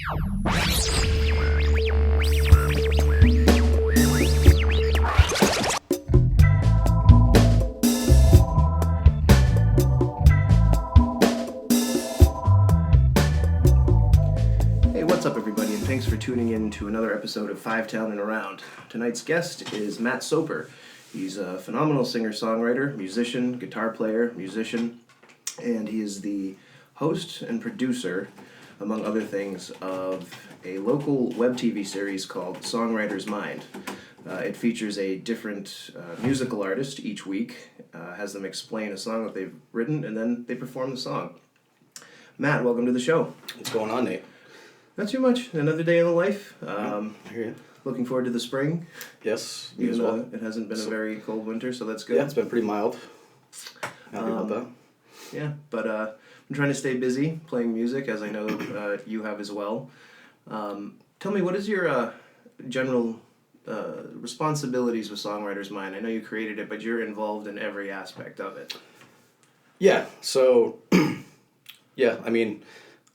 Hey, what's up everybody, and thanks for tuning in to another episode of Five Town and Around. Tonight's guest is Matt Soper. He's a phenomenal singer-songwriter, musician, guitar player, and he is the host and producer, among other things, of a local web TV series called Songwriter's Mind. It features a different musical artist each week, has them explain a song that they've written, and then they perform the song. Matt, welcome to the show. What's going on, Nate? Not too much. Another day in the life. I hear you. Looking forward to the spring. Yes, Even though it hasn't been a very cold winter, so that's good. Yeah, it's been pretty mild. Happy about that. Yeah, but I'm trying to stay busy playing music, as I know you have as well. Tell me, what is your general responsibilities with Songwriter's Mind? I know you created it, but you're involved in every aspect of it. Yeah, so, I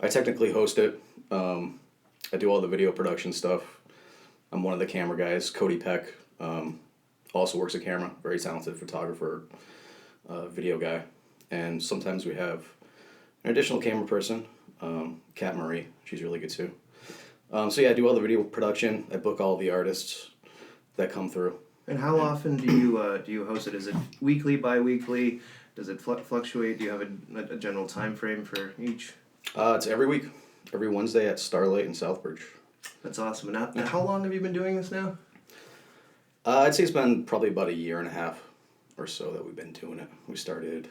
technically host it. I do all the video production stuff. I'm one of the camera guys. Cody Peck also works at camera, very talented photographer, video guy. And sometimes we have an additional camera person, Kat Marie. She's really good too. I do all the video production. I book all the artists that come through. And how often do you host it? Is it weekly, bi-weekly? Does it fluctuate? Do you have a general time frame for each? It's every week. Every Wednesday at Starlight in Southbridge. That's awesome. And how long have you been doing this now? I'd say it's been probably about a year and a half or so that we've been doing it. We started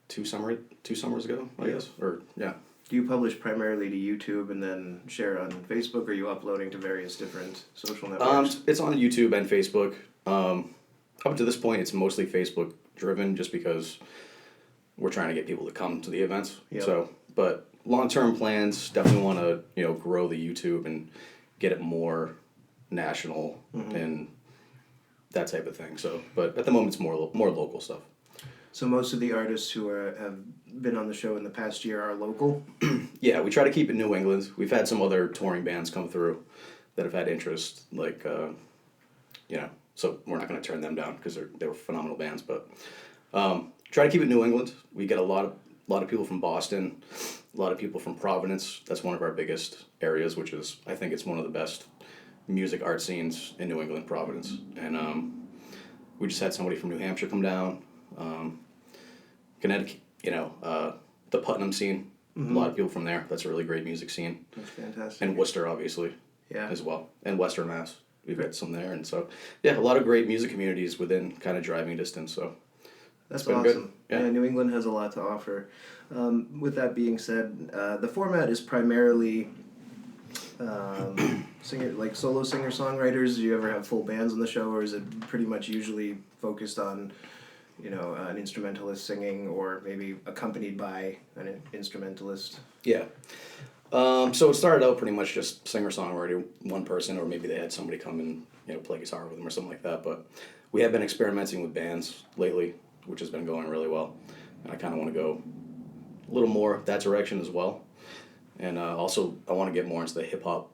two summers ago, I guess. Or yeah. Do you publish primarily to YouTube and then share on Facebook, or are you uploading to various different social networks? It's on YouTube and Facebook. Up to this point, it's mostly Facebook driven, just because we're trying to get people to come to the events. Yep. So, but long-term plans, definitely want to grow the YouTube and get it more national and that type of thing. So, but at the moment, it's more local stuff. So most of the artists who have been on the show in the past year are local? Yeah, we try to keep it New England. We've had some other touring bands come through that have had interest, like, so we're not going to turn them down because they were phenomenal bands, but try to keep it New England. We get a lot of people from Boston, a lot of people from Providence. That's one of our biggest areas, which is, I think it's one of the best music art scenes in New England, Providence. And we just had somebody from New Hampshire come down. Connecticut, the Putnam scene, a lot of people from there. That's a really great music scene. That's fantastic. And Worcester, obviously, yeah, as well. And Western Mass. We've got some there. And so, yeah, a lot of great music communities within kind of driving distance, so. That's awesome. Good. Yeah. New England has a lot to offer. With that being said, the format is primarily solo singer-songwriters. Do you ever have full bands on the show, or is it pretty much usually focused on, an instrumentalist singing, or maybe accompanied by an instrumentalist? Yeah. So it started out pretty much just singer-songwriter, one person, or maybe they had somebody come and, play guitar with them or something like that. But we have been experimenting with bands lately, which has been going really well. And I kind of want to go a little more that direction as well. And also, I want to get more into the hip-hop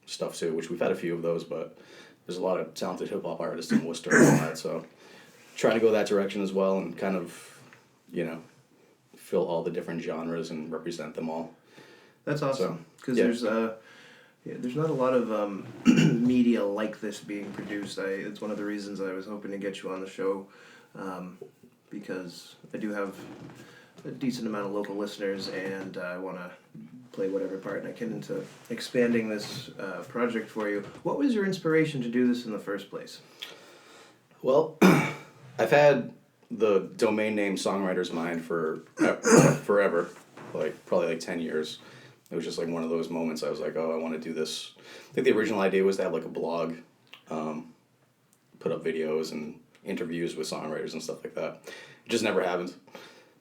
stuff too, which we've had a few of those, but there's a lot of talented hip-hop artists in Worcester and all that, so trying to go that direction as well and kind of, fill all the different genres and represent them all. That's awesome, because there's not a lot of media like this being produced. It's one of the reasons I was hoping to get you on the show, because I do have a decent amount of local listeners, and I want to play whatever part I can into expanding this project for you. What was your inspiration to do this in the first place? Well, I've had the domain name Songwriter's Mind for forever, probably 10 years. It was just one of those moments I was like, oh, I want to do this. I think the original idea was to have a blog, put up videos and interviews with songwriters and stuff like that. It just never happened.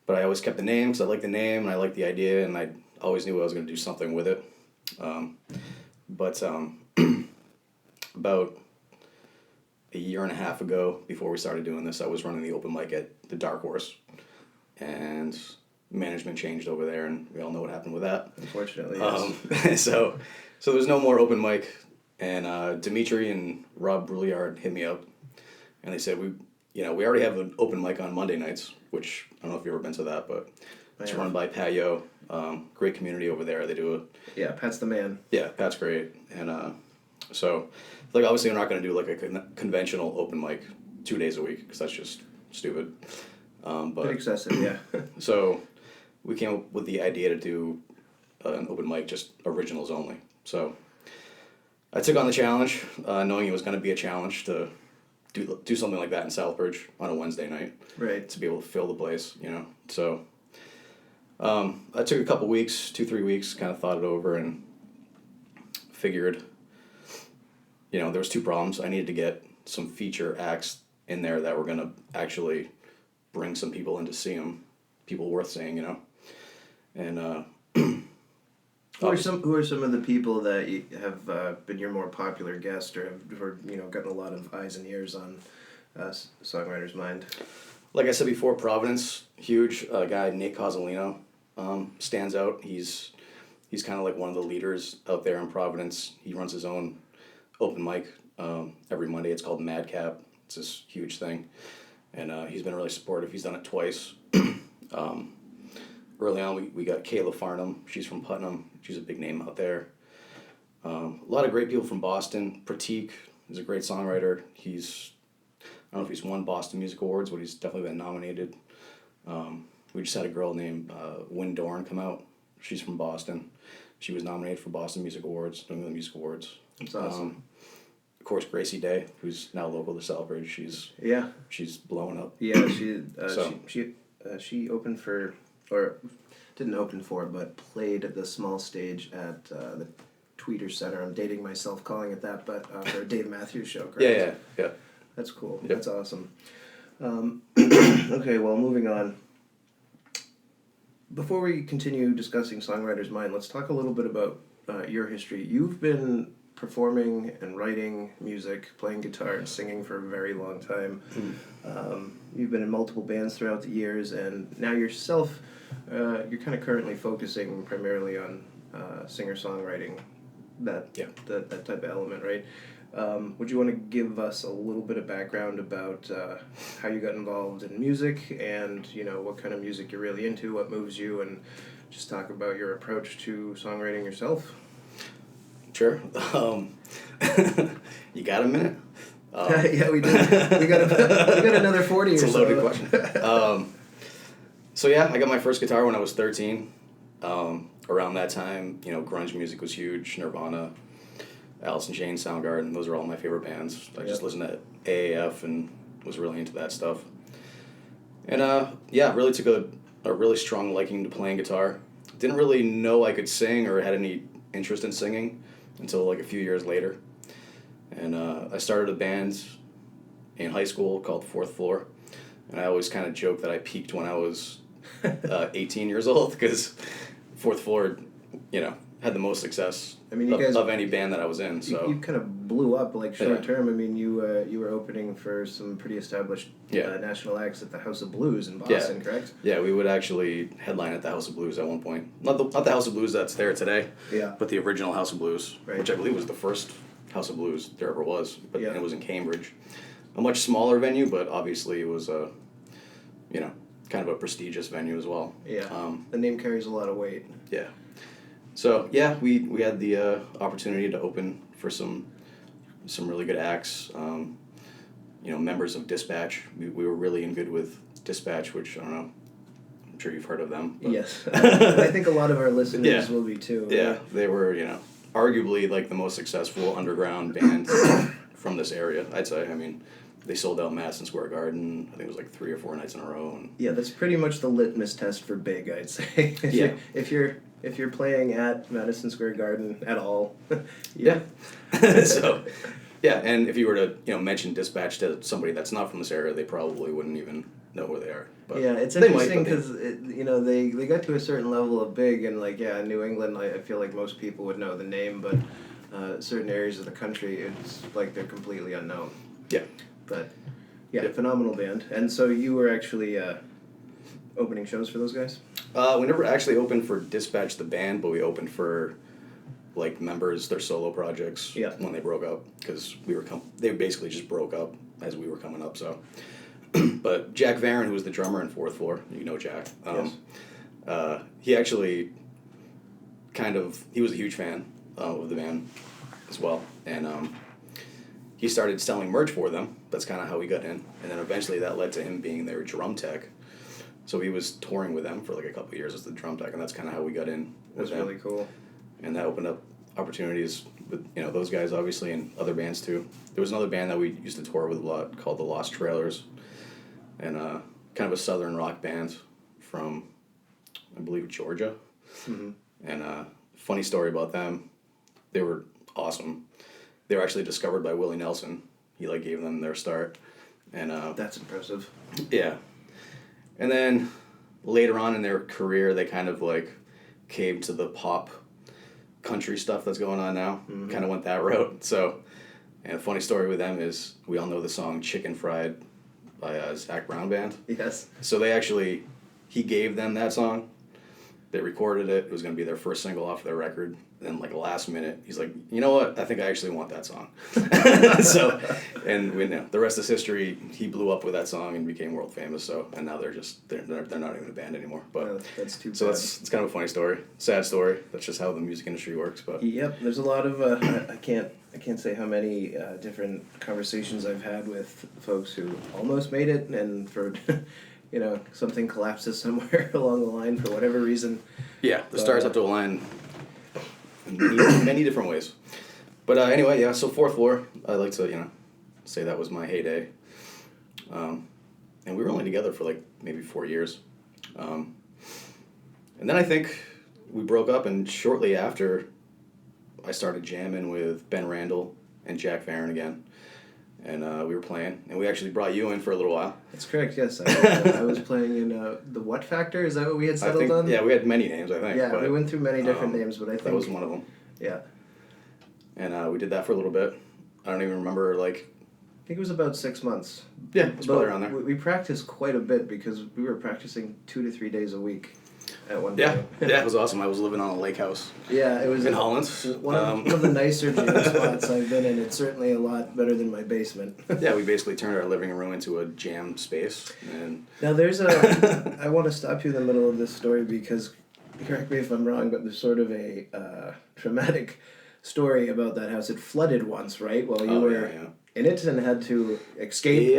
But I always kept the name because I liked the name and I liked the idea, and I always knew I was going to do something with it. About a year and a half ago, before we started doing this, I was running the open mic at the Dark Horse. And management changed over there, and we all know what happened with that. Unfortunately, yes. So there's no more open mic, and Dimitri and Rob Brouillard hit me up, and they said we already have an open mic on Monday nights, which I don't know if you've ever been to that, but it's run by Pat Yo. Great community over there. They do Yeah, Pat's the man. Yeah, Pat's great, and so like obviously we're not going to do like a conventional open mic 2 days a week because that's just stupid. But Bit excessive, yeah. so we came up with the idea to do an open mic, just originals only. So I took on the challenge, knowing it was going to be a challenge to do something like that in Southbridge on a Wednesday night. Right. To be able to fill the place, So I took a couple weeks, 2-3 weeks, kind of thought it over and figured, there was 2 problems. I needed to get some feature acts in there that were going to actually bring some people in to see them, people worth seeing, And Who are some of the people that have been your more popular guest or have gotten a lot of eyes and ears on Songwriter's Mind? Like I said before, Providence, huge guy, Nate Cozzolino, stands out. He's kind of like one of the leaders out there in Providence. He runs his own open mic every Monday. It's called Madcap. It's this huge thing. And he's been really supportive. He's done it twice. Early on, we got Kayla Farnham. She's from Putnam. She's a big name out there. A lot of great people from Boston. Pratik is a great songwriter. I don't know if he's won Boston Music Awards, but he's definitely been nominated. We just had a girl named Wynn Dorn come out. She's from Boston. She was nominated for Boston Music Awards, New England Music Awards. That's awesome. Of course, Gracie Day, who's now local to Southbridge. She's blowing up. Yeah, she opened for, or didn't open for, but played at the small stage at the Tweeter Center. I'm dating myself calling it that, but for a Dave Matthews show, correct? Yeah. That's cool. Yep. That's awesome. Okay, well, moving on. Before we continue discussing Songwriter's Mind, let's talk a little bit about your history. You've been performing and writing music, playing guitar and singing for a very long time. You've been in multiple bands throughout the years, and now yourself, you're kind of currently focusing primarily on singer-songwriting, that type of element, right? Would you want to give us a little bit of background about how you got involved in music and, what kind of music you're really into, what moves you, and just talk about your approach to songwriting yourself? Sure. You got a minute? Yeah, we do. We got another 40 or so. It's a loaded question. So yeah, I got my first guitar when I was 13. Around that time, grunge music was huge. Nirvana, Alice in Chains, Soundgarden, those are all my favorite bands. I just listened to AAF and was really into that stuff. And really took a really strong liking to playing guitar. Didn't really know I could sing or had any interest in singing until like a few years later. And I started a band in high school called Fourth Floor. And I always kind of joke that I peaked when I was 18 years old because Fourth Floor, had the most success of any band that I was in. So you kind of blew up short term. I mean, you were opening for some pretty established national acts at the House of Blues in Boston, correct? Yeah, we would actually headline at the House of Blues at one point. Not the House of Blues that's there today, but the original House of Blues, which I believe was the first House of Blues there ever was. But and it was in Cambridge, a much smaller venue, but obviously it was a, kind of a prestigious venue as well. Yeah, the name carries a lot of weight. Yeah. So we had the opportunity to open for some really good acts. Members of Dispatch. We were really in good with Dispatch, which I don't know. I'm sure you've heard of them. But. Yes, I think a lot of our listeners will be too. Yeah, they were arguably like the most successful underground band from this area. I'd say. I mean, they sold out Madison Square Garden. I think it was like 3 or 4 nights in a row. And yeah, that's pretty much the litmus test for big, I'd say. If you're playing at Madison Square Garden at all. So, and if you were to mention Dispatch to somebody that's not from this area, they probably wouldn't even know where they are. But it's interesting because they got to a certain level of big, and in New England, I feel like most people would know the name, but certain areas of the country, it's like they're completely unknown. Yeah. But phenomenal band. And so you were actually opening shows for those guys? We never actually opened for Dispatch the band, but we opened for like members, their solo projects when they broke up, because they basically just broke up as we were coming up. So, but Jack Varon, who was the drummer in Fourth Floor, you know Jack. Yes. He actually he was a huge fan of the band as well, and he started selling merch for them. That's kind of how he got in, and then eventually that led to him being their drum tech. So he was touring with them for like a couple of years as the drum tech, and that's kind of how we got in. That's really cool. And that opened up opportunities with those guys obviously, and other bands too. There was another band that we used to tour with a lot called the Lost Trailers, and kind of a southern rock band from, I believe, Georgia. Mm-hmm. And funny story about them, they were awesome. They were actually discovered by Willie Nelson. He like gave them their start, and that's impressive. Yeah. And then later on in their career, they kind of like came to the pop country stuff that's going on now. Mm-hmm. Kind of went that route. So, and a funny story with them is we all know the song Chicken Fried by Zach Brown Band. Yes. So he gave them that song. They recorded it. It was going to be their first single off their record. Then, like, last minute, he's like, you know what? I think I actually want that song. So, and the rest is history. He blew up with that song and became world famous. So, and now they're not even a band anymore. But that's too bad. So it's kind of a funny story, sad story. That's just how the music industry works. But yep, there's a lot of I can't say how many different conversations I've had with folks who almost made it, and for something collapses somewhere along the line for whatever reason. Yeah, the stars have to align in many different ways. But anyway, yeah, so Fourth Floor, I like to, say that was my heyday. And we were only together for like maybe 4 years. And then I think we broke up, and shortly after, I started jamming with Ben Randall and Jack Varon again. And we were playing, and we actually brought you in for a little while. That's correct, yes. I was playing in the What Factor? Is that what we had settled on? Yeah, we had many names, I think. Yeah, but we went through many different names, but I think... That was one of them. Yeah. And we did that for a little bit. I don't even remember, I think it was about 6 months. Yeah, it's probably around there. We practiced quite a bit because we were practicing 2 to 3 days a week at one point. Yeah, it was awesome. I was living on a lake house. Yeah, it was in Holland. One of the nicer gym spots I've been in. It's certainly a lot better than my basement. Yeah, we basically turned our living room into a jam space. And now there's I want to stop you in the middle of this story because, correct me if I'm wrong, but there's sort of a traumatic story about that house. It flooded once, right? While you were in it and had to escape.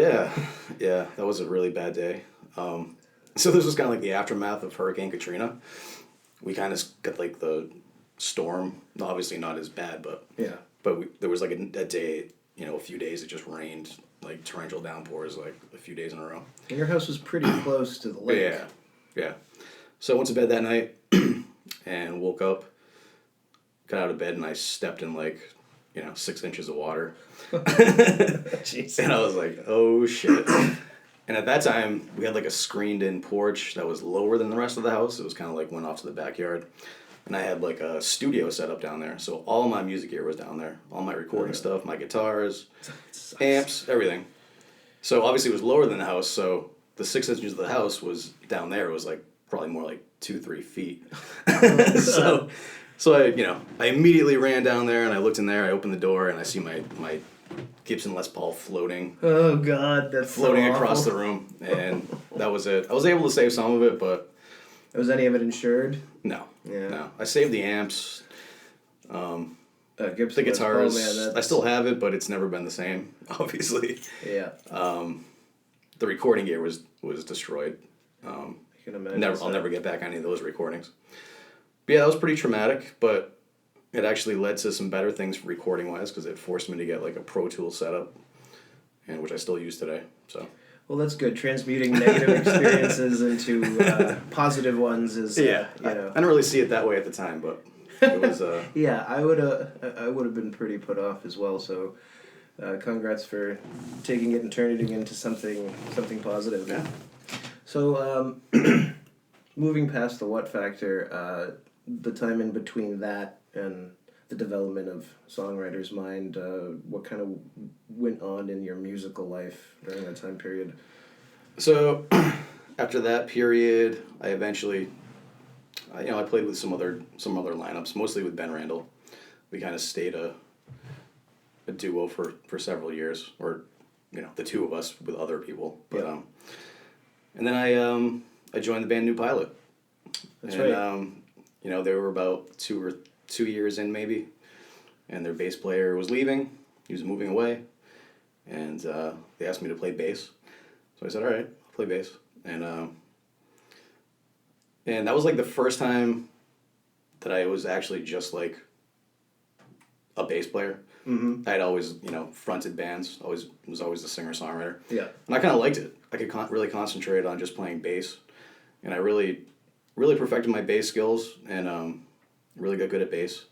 Yeah, that was a really bad day. So this was kind of like the aftermath of Hurricane Katrina. We kind of got like the storm, obviously not as bad, but there was like a day, a few days it just rained, like torrential downpours, like a few days in a row. And your house was pretty close to the lake. Yeah. So I went to bed that night and woke up, got out of bed, and I stepped in 6 inches of water. Jeez. And I was like, oh shit. And at that time, we had like a screened-in porch that was lower than the rest of the house. It was kind of like went off to the backyard. And I had like a studio set up down there. So all my music gear was down there. All my recording stuff, my guitars, amps, everything. So obviously it was lower than the house. So the 6 inches of the house was down there. It was like probably more like 2-3 feet. So I immediately ran down there and I looked in there. I opened the door and I see my Gibson Les Paul floating. Oh God, that's floating so across the room, and that was it. I was able to save some of it, but was any of it insured? No. Yeah. No. I saved the amps. Gibson the guitars. I still have it, but it's never been the same. Obviously. Yeah. The recording gear was destroyed. I can imagine. I'll never get back any of those recordings. But yeah, that was pretty traumatic, but it actually led to some better things recording-wise because it forced me to get like a Pro Tool setup, and which I still use today. So. Well, that's good. Transmuting negative experiences into positive ones is I don't really see it that way at the time, but it was. Yeah, I would have been pretty put off as well. So, congrats for taking it and turning it into something positive. Yeah. So, moving past the What Factor, the time in between that and the development of Songwriter's Mind, what kind of went on in your musical life during that time period? So, after that period, I eventually, I played with some other lineups, mostly with Ben Randall. We kind of stayed a duo for several years, or the two of us with other people. But Yeah. And then I joined the band New Pilot. That's and, right. They were about 2 years in maybe, and their bass player was leaving. He was moving away, and they asked me to play bass. So I said, all right, I'll play bass. And that was like the first time that I was actually just like a bass player. Mm-hmm. I'd always, fronted bands. Was always the singer-songwriter. Yeah. And I kind of liked it. I could really concentrate on just playing bass, and I really, really perfected my bass skills, and really got good at bass.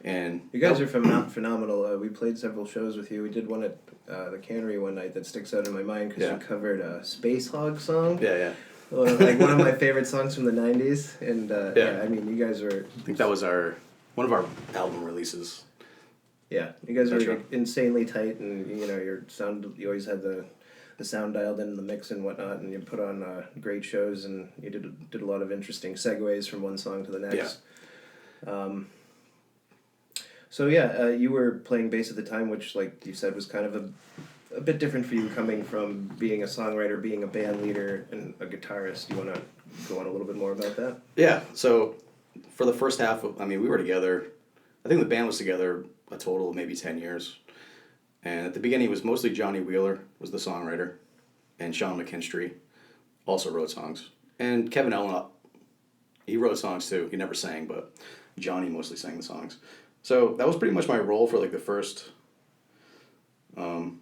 And you guys are phenomenal. We played several shows with you. We did one at the Cannery one night that sticks out in my mind because you covered a Space Hog song. Yeah. Like one of my favorite songs from the 90s. And I mean, you guys were... I think that was one of our album releases. Yeah, you guys were insanely tight, and your sound. You always had the sound dialed in the mix and whatnot, and you put on great shows, and you did a lot of interesting segues from one song to the next. Yeah. So you were playing bass at the time, which, like you said, was kind of a bit different for you, coming from being a songwriter, being a band leader, and a guitarist. Do you want to go on a little bit more about that? Yeah. So for the first half we were together. I think the band was together a total of maybe 10 years. And at the beginning, it was mostly Johnny Wheeler was the songwriter, and Sean McKinstry also wrote songs. And Kevin Ellen, he wrote songs too. He never sang, but Johnny mostly sang the songs. So that was pretty much my role for like the first, at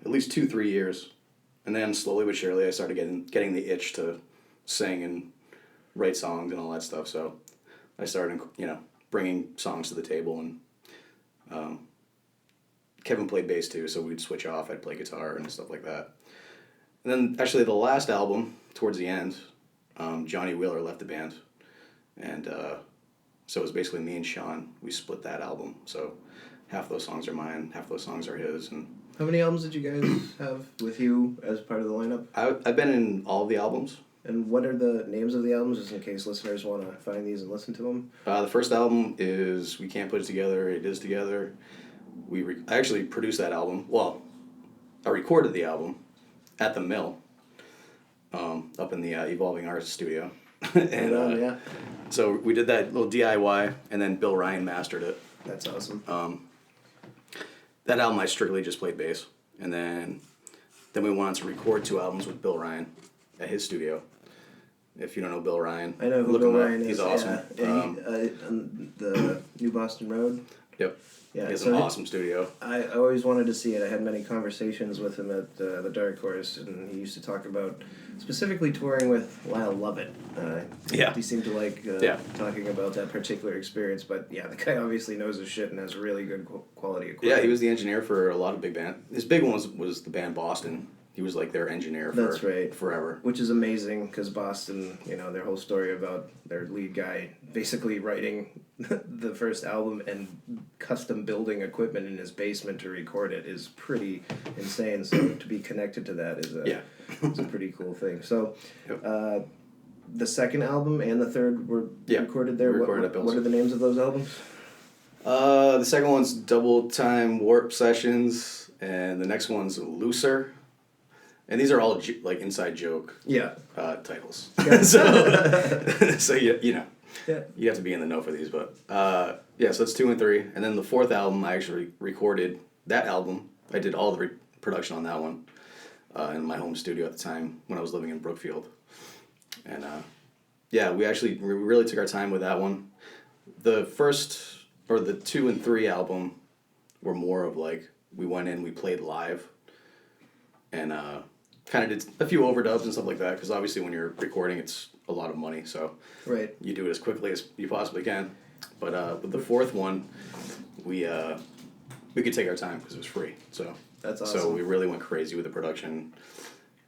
least 2-3 years. And then slowly but surely, I started getting the itch to sing and write songs and all that stuff. So I started, bringing songs to the table, and Kevin played bass too, so we'd switch off. I'd play guitar and stuff like that. And then actually the last album, towards the end, Johnny Wheeler left the band, and so it was basically me and Sean. We split that album, so half those songs are mine, half those songs are his. And how many albums did you guys have with you as part of the lineup? I've been in all of the albums. And what are the names of the albums, just in case listeners want to find these and listen to them? The first album is We Can't Put It Together, It Is Together. I actually produced that album. Well, I recorded the album at the Mill, up in the Evolving Arts studio. And so we did that little DIY, and then Bill Ryan mastered it. That's awesome. That album I strictly just played bass, and then we wanted to record 2 albums with Bill Ryan at his studio. If you don't know Bill Ryan, I know who Bill Ryan is. He's awesome. On the New Boston Road. Yep. Yeah, he has an awesome studio. I always wanted to see it. I had many conversations with him at the Dark Horse, and he used to talk about specifically touring with Lyle Lovett. He seemed to like talking about that particular experience, but the guy obviously knows his shit and has really good quality equipment. Yeah, he was the engineer for a lot of big band. His big one was the band Boston. He was like their engineer for forever. Which is amazing, because Boston, their whole story about their lead guy basically writing the first album and custom building equipment in his basement to record it is pretty insane. So to be connected to that is a pretty cool thing. So the second album and the third were recorded there. What are the names of those albums? The second one's Double Time Warp Sessions, and the next one's Looser. And these are all like inside joke titles. Yeah. so you have to be in the know for these. But so it's 2 and 3. And then the fourth album, I actually recorded that album. I did all the production on that one in my home studio at the time when I was living in Brookfield. And we really took our time with that one. The first, or the 2 and 3 album were more of like, we went in, we played live, and kind of did a few overdubs and stuff like that, because obviously when you're recording, it's a lot of money, so you do it as quickly as you possibly can. But with the fourth one, we could take our time because it was free. So that's awesome. So we really went crazy with the production,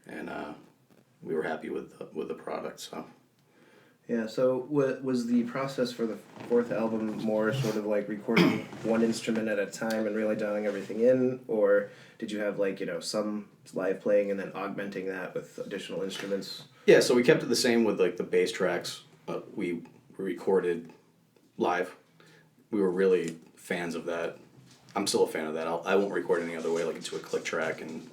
and we were happy with the product. So. Yeah, so was the process for the fourth album more sort of like recording one instrument at a time and really dialing everything in, or did you have some live playing and then augmenting that with additional instruments? Yeah, so we kept it the same with like the bass tracks. We recorded live. We were really fans of that. I'm still a fan of that. I won't record any other way, like into a click track, and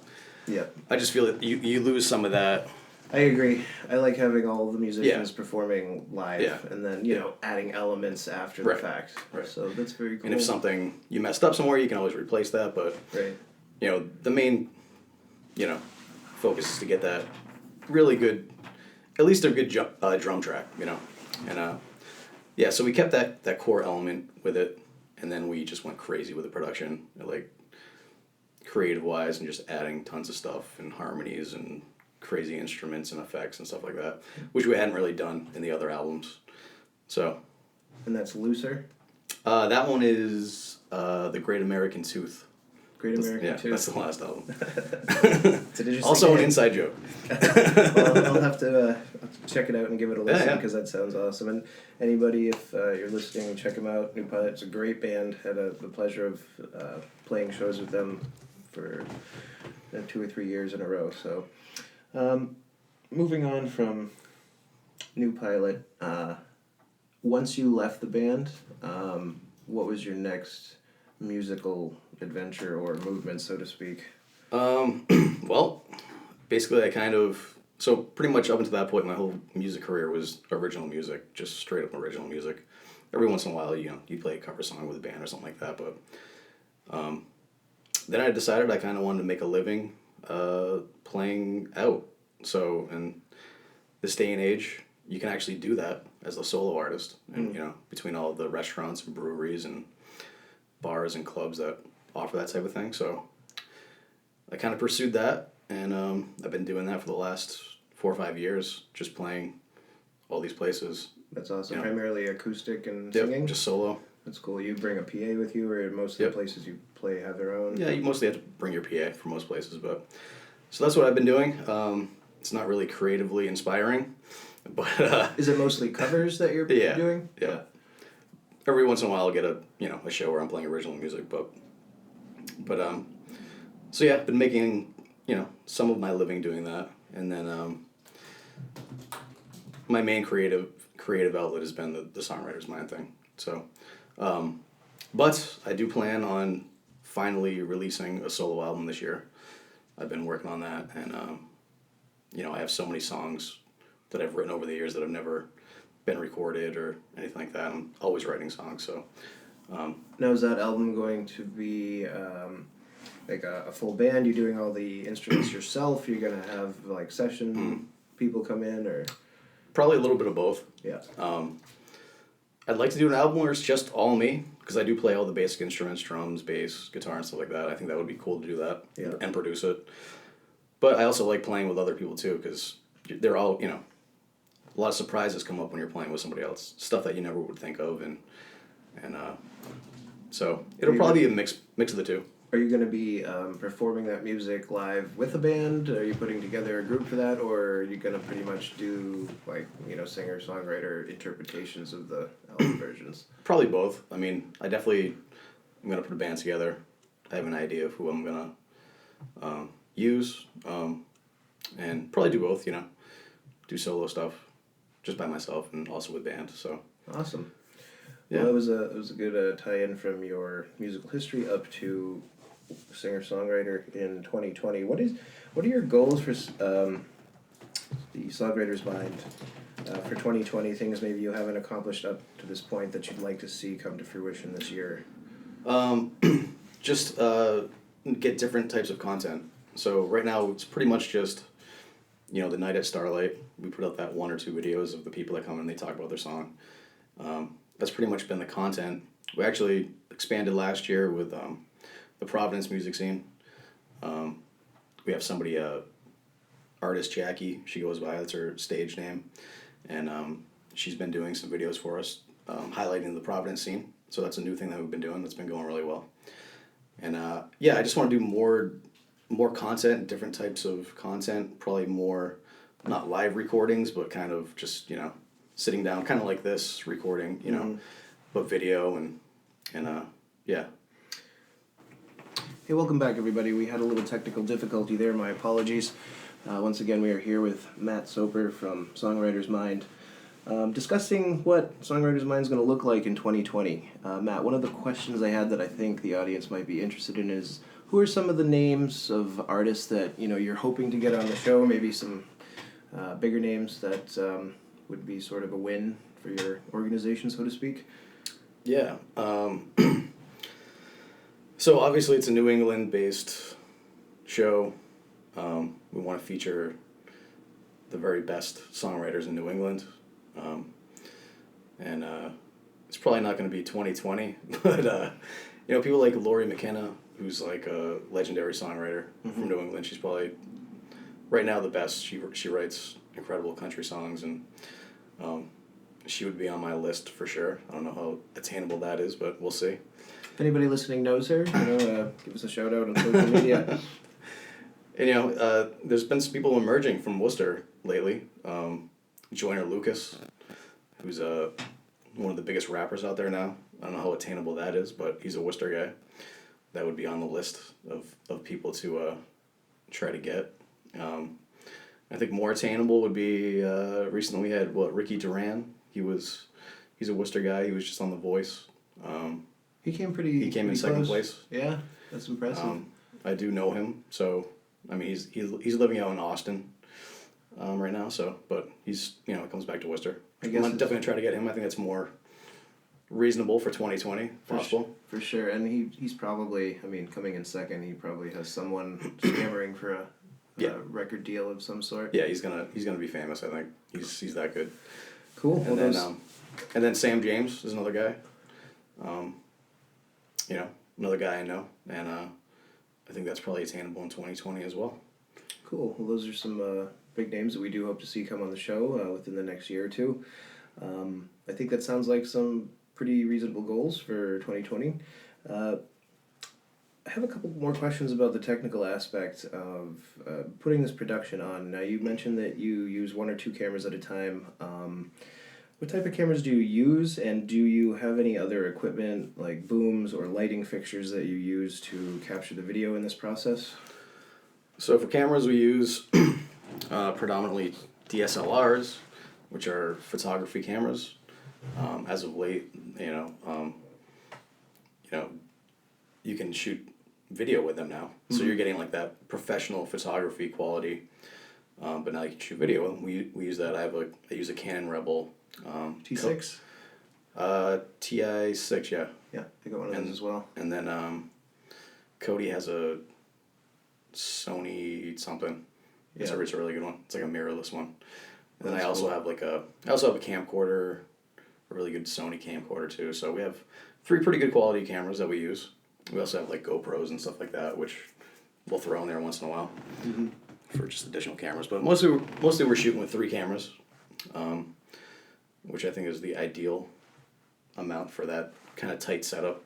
Yeah. I just feel that you lose some of that. I agree. I like having all the musicians performing live, Yeah. and then adding elements after the Right. fact. Right. So that's very cool. And if something you messed up somewhere, you can always replace that. But Right. the main focus is to get that really good, at least a good drum track. And yeah, so we kept that core element with it, and then we just went crazy with the production, like creative wise, and just adding tons of stuff and harmonies and crazy instruments and effects and stuff like that, which we hadn't really done in the other albums. So. And that's Looser? That one is The Great American Tooth. Great American Tooth. That's the last album. It's an interesting Also name. an inside joke. Well, I'll have to check it out and give it a listen Yeah. because that sounds awesome. And anybody, if you're listening, check them out. New Pilot, it's a great band. Had the pleasure of playing shows with them for 2 or 3 years in a row. So, moving on from New Pilot, once you left the band, what was your next musical adventure or movement, so to speak? Well, basically so pretty much up until that point, my whole music career was original music, just straight up original music. Every once in a while, you play a cover song with a band or something like that, but then I decided I kind of wanted to make a living playing out. So in this day and age, you can actually do that as a solo artist, and between all the restaurants and breweries and bars and clubs that offer that type of thing. So I kind of pursued that, and I've been doing that for the last 4 or 5 years, just playing all these places. That's awesome. Yeah. Primarily acoustic and Yep, singing? just solo. That's cool. You bring a PA with you, or most of the places you play have their own? Yeah, you mostly have to bring your PA for most places, but so that's what I've been doing. It's not really creatively inspiring, but Is it mostly covers that you're doing? Yeah. Every once in a while, I'll get a show where I'm playing original music, but so yeah, I've been making some of my living doing that, and then my main creative outlet has been the songwriter's mind thing. So, but I do plan on finally releasing a solo album this year. I've been working on that, and I have so many songs that I've written over the years that have never been recorded or anything like that. I'm always writing songs, so. Now, is that album going to be like a full band? You doing all the instruments yourself? You're gonna have like session people come in, or? Probably a little bit of both. Yeah. I'd like to do an album where it's just all me, because I do play all the basic instruments, drums, bass, guitar, and stuff like that. I think that would be cool to do that and produce it. But I also like playing with other people too, because they're all, a lot of surprises come up when you're playing with somebody else. Stuff that you never would think of, and so it'll probably be a mix of the two. Are you going to be performing that music live with a band? Are you putting together a group for that, or are you going to pretty much do singer-songwriter interpretations of the album versions? Probably both. I mean, I'm going to put a band together. I have an idea of who I'm going to use, and probably do both, do solo stuff just by myself and also with band, so. Awesome. Yeah. Well, it was a good tie-in from your musical history up to singer-songwriter in 2020. What are your goals for the Songwriter's Mind for 2020? Things maybe you haven't accomplished up to this point that you'd like to see come to fruition this year? Just get different types of content. So right now it's pretty much just, the night at Starlight. We put out that 1 or 2 videos of the people that come and they talk about their song. That's pretty much been the content. We actually expanded last year with the Providence music scene. We have somebody, artist Jackie, she goes by, that's her stage name. And she's been doing some videos for us, highlighting the Providence scene. So that's a new thing that we've been doing that's been going really well. And I just want to do more content, different types of content, probably more, not live recordings, but kind of just, sitting down, kind of like this, recording, but video and yeah. Hey, welcome back, everybody. We had a little technical difficulty there. My apologies. Once again, we are here with Matt Soper from Songwriter's Mind, discussing what Songwriter's Mind is going to look like in 2020. Matt, one of the questions I had that I think the audience might be interested in is, who are some of the names of artists that you're hoping to get on the show? Maybe some bigger names that would be sort of a win for your organization, so to speak. Yeah. So obviously it's a New England-based show. We want to feature the very best songwriters in New England. And it's probably not going to be 2020, but people like Lori McKenna, who's like a legendary songwriter from New England. She's probably right now the best. She writes incredible country songs, and she would be on my list for sure. I don't know how attainable that is, but we'll see. If anybody listening knows her, give us a shout out on social media. And there's been some people emerging from Worcester lately. Joyner Lucas, who's one of the biggest rappers out there now. I don't know how attainable that is, but he's a Worcester guy. That would be on the list of people to try to get. I think more attainable would be recently we had Ricky Duran. He's a Worcester guy. He was just on The Voice. He came in second place. Yeah, that's impressive. I do know him, so I mean he's living out in Austin right now. So, but he's comes back to Worcester. I'm definitely try to get him. I think that's more reasonable for 2020 possible. For sure, and he's probably coming in second. He probably has someone stammering for a record deal of some sort. Yeah, he's gonna be famous. I think he's that good. Cool. And then Sam James is another guy. Another guy I know, and I think that's probably attainable in 2020 as well. Cool. Well, those are some big names that we do hope to see come on the show within the next year or two. I think that sounds like some pretty reasonable goals for 2020. I have a couple more questions about the technical aspect of putting this production on. Now, you mentioned that you use one or two cameras at a time. What type of cameras do you use, and do you have any other equipment like booms or lighting fixtures that you use to capture the video in this process? So for cameras, we use predominantly DSLRs, which are photography cameras. As of late, you can shoot video with them now, so you're getting like that professional photography quality. But now you can shoot video. We use that. I use a Canon Rebel. T6? TI6, yeah. Yeah, I got one of those as well. And then Cody has a Sony something. It's a really good one. It's like a mirrorless one. And then I also have a camcorder, a really good Sony camcorder too. So we have 3 pretty good quality cameras that we use. We also have like GoPros and stuff like that, which we'll throw in there once in a while for just additional cameras. But mostly we're shooting with 3 cameras. Which I think is the ideal amount for that kind of tight setup.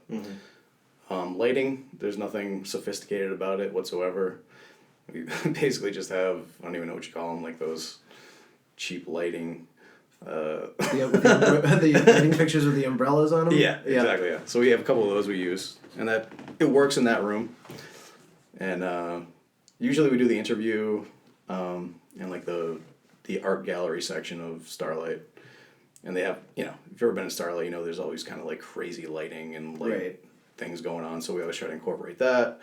Lighting, there's nothing sophisticated about it whatsoever. We basically just have, I don't even know what you call them, like those cheap lighting. The lighting fixtures with the umbrellas on them? Yeah, exactly, yeah. So we have a couple of those we use, and it works in that room. And usually we do the interview in like the art gallery section of Starlight. And they have, if you've ever been in Starlight, there's always kind of like crazy lighting and things going on. So we always try to incorporate that.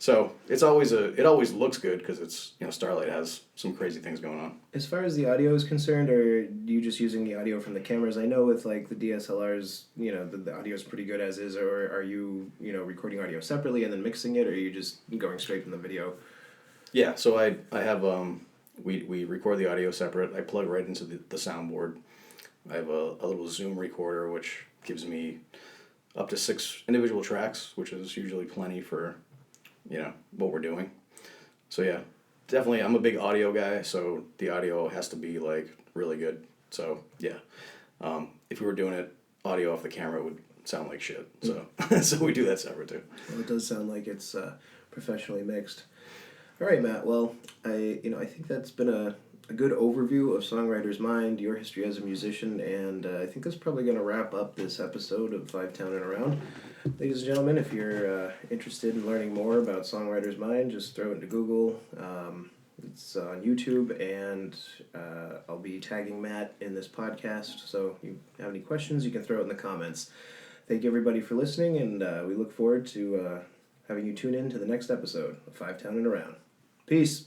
So it always looks good because it's, Starlight has some crazy things going on. As far as the audio is concerned, are you just using the audio from the cameras? I know with like the DSLRs, the audio is pretty good as is, or are you, recording audio separately and then mixing it, or are you just going straight from the video? Yeah, so I have, we record the audio separate. I plug right into the soundboard. I have a little Zoom recorder, which gives me up to 6 individual tracks, which is usually plenty for, what we're doing. So yeah, definitely I'm a big audio guy, so the audio has to be like really good. So yeah, if we were doing it audio off the camera, it would sound like shit. So so we do that separate too. Well, it does sound like it's professionally mixed. All right, Matt. Well, I think that's been a good overview of Songwriter's Mind, your history as a musician, and I think that's probably going to wrap up this episode of Five Town and Around. Ladies and gentlemen, if you're interested in learning more about Songwriter's Mind, just throw it into Google. It's on YouTube, and I'll be tagging Matt in this podcast. So if you have any questions, you can throw it in the comments. Thank you, everybody, for listening, and we look forward to having you tune in to the next episode of Five Town and Around. Peace.